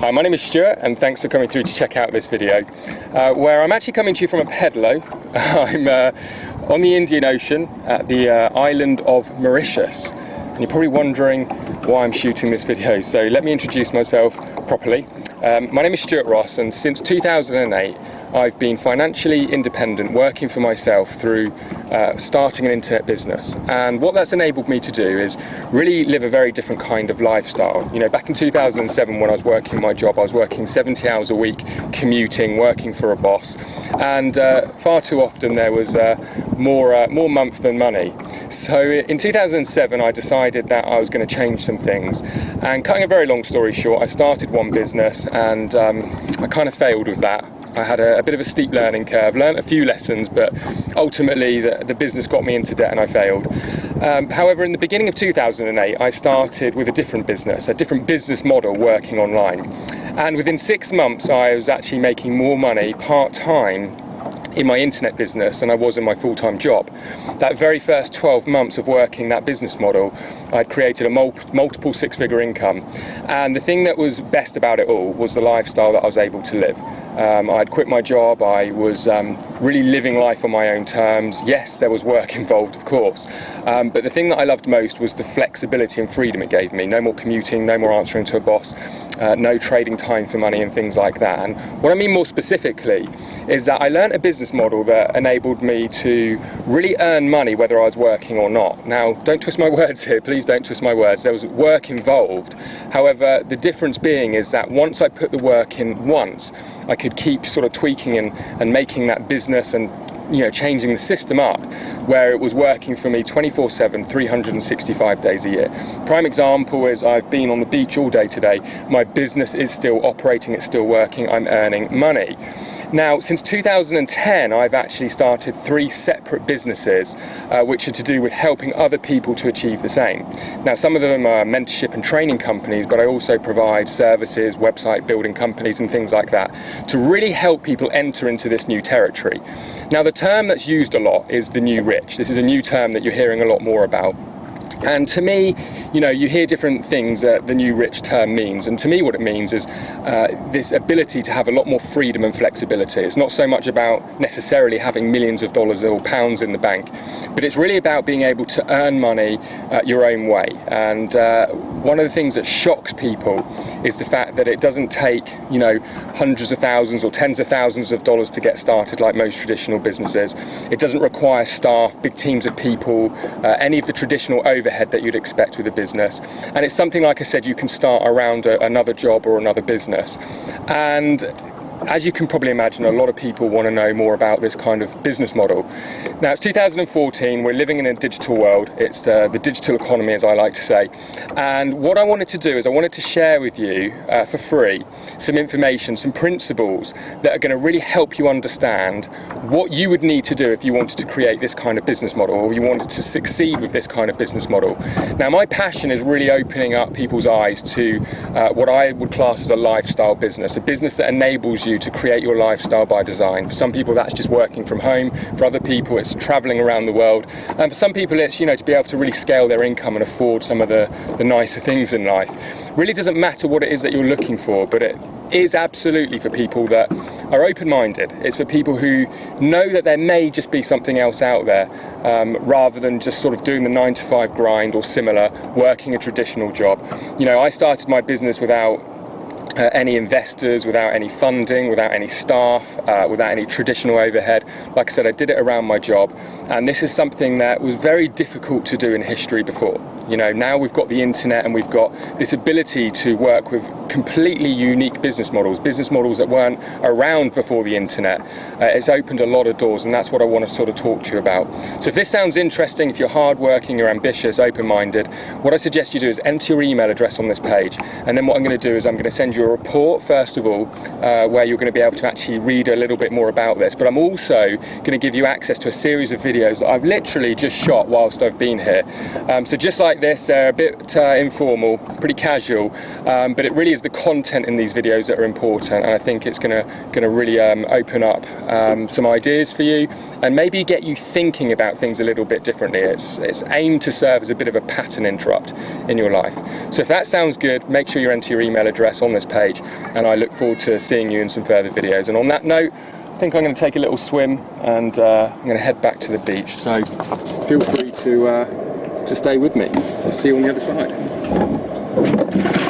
Hi, my name is Stuart and thanks for coming through to check out this video where I'm actually coming to you from a pedalo. I'm on the Indian Ocean at the island of Mauritius, and you're probably wondering why I'm shooting this video, so let me introduce myself properly. My name is Stuart Ross, and since 2008 I've been financially independent, working for myself through starting an internet business. And what that's enabled me to do is really live a very different kind of lifestyle. You know, back in 2007 when I was working my job, I was working 70 hours a week, commuting, working for a boss, and far too often there was more month than money. So in 2007 I decided that I was going to change some things, and cutting a very long story short, I started one business and I kind of failed with that. I had a bit of a steep learning curve, learnt a few lessons, but ultimately the business got me into debt and I failed. However, in the beginning of 2008, I started with a different business model working online. And within 6 months, I was actually making more money part-time in my internet business than I was in my full-time job. That very first 12 months of working that business model, I'd created a multiple six-figure income. And the thing that was best about it all was the lifestyle that I was able to live. I'd quit my job, I was really living life on my own terms. Yes, there was work involved, of course, but the thing that I loved most was the flexibility and freedom it gave me. No more commuting, no more answering to a boss, no trading time for money and things like that. And what I mean more specifically is that I learned a business model that enabled me to really earn money whether I was working or not. Now, don't twist my words here, please don't twist my words. There was work involved. However, the difference being is that once I put the work in once, I could keep sort of tweaking and making that business and, you know, changing the system up where it was working for me 24/7, 365 days a year. Prime example is I've been on the beach all day today. My business is still operating, it's still working, I'm earning money. Now, since 2010, I've actually started 3 separate businesses which are to do with helping other people to achieve the same. Now, some of them are mentorship and training companies, but I also provide services, website building companies and things like that to really help people enter into this new territory. Now, the term that's used a lot is the new rich. This is a new term that you're hearing a lot more about. And to me, you know, you hear different things that the new rich term means, and to me what it means is this ability to have a lot more freedom and flexibility. It's not so much about necessarily having millions of dollars or pounds in the bank, but it's really about being able to earn money your own way. And one of the things that shocks people is the fact that it doesn't take, you know, hundreds of thousands or tens of thousands of dollars to get started like most traditional businesses. It doesn't require staff, big teams of people, any of the traditional overhead that you'd expect with a business, and it's something, like I said, you can start around another job or another business. And as you can probably imagine, a lot of people want to know more about this kind of business model. Now, it's 2014, we're living in a digital world. It's the digital economy, as I like to say. And what I wanted to do is I wanted to share with you for free some information, some principles that are going to really help you understand what you would need to do if you wanted to create this kind of business model, or you wanted to succeed with this kind of business model. Now, my passion is really opening up people's eyes to what I would class as a lifestyle business, a business that enables you to create your lifestyle by design. For some people that's just working from home, for other people it's traveling around the world, and for some people it's, you know, to be able to really scale their income and afford some of the nicer things in life. Really doesn't matter what it is that you're looking for, but it is absolutely for people that are open-minded. It's for people who know that there may just be something else out there, rather than just sort of doing the 9-to-5 grind or similar, working a traditional job. You know, I started my business without any investors, without any funding, without any staff, without any traditional overhead. Like I said, I did it around my job, and this is something that was very difficult to do in history before. You know, now we've got the internet and we've got this ability to work with completely unique business models that weren't around before the internet. It's opened a lot of doors, and that's what I want to sort of talk to you about. So if this sounds interesting, if you're hardworking, you're ambitious, open-minded, what I suggest you do is enter your email address on this page, and then what I'm going to do is I'm going to send you a report first of all, where you're going to be able to actually read a little bit more about this, but I'm also going to give you access to a series of videos that I've literally just shot whilst I've been here. So just like this, they're a bit informal, pretty casual, but it really is the content in these videos that are important, and I think it's going to really open up some ideas for you and maybe get you thinking about things a little bit differently. It's aimed to serve as a bit of a pattern interrupt in your life. So if that sounds good, make sure you enter your email address on this page, and I look forward to seeing you in some further videos. And on that note, I think I'm going to take a little swim, and I'm going to head back to the beach. So feel free to stay with me. I'll see you on the other side.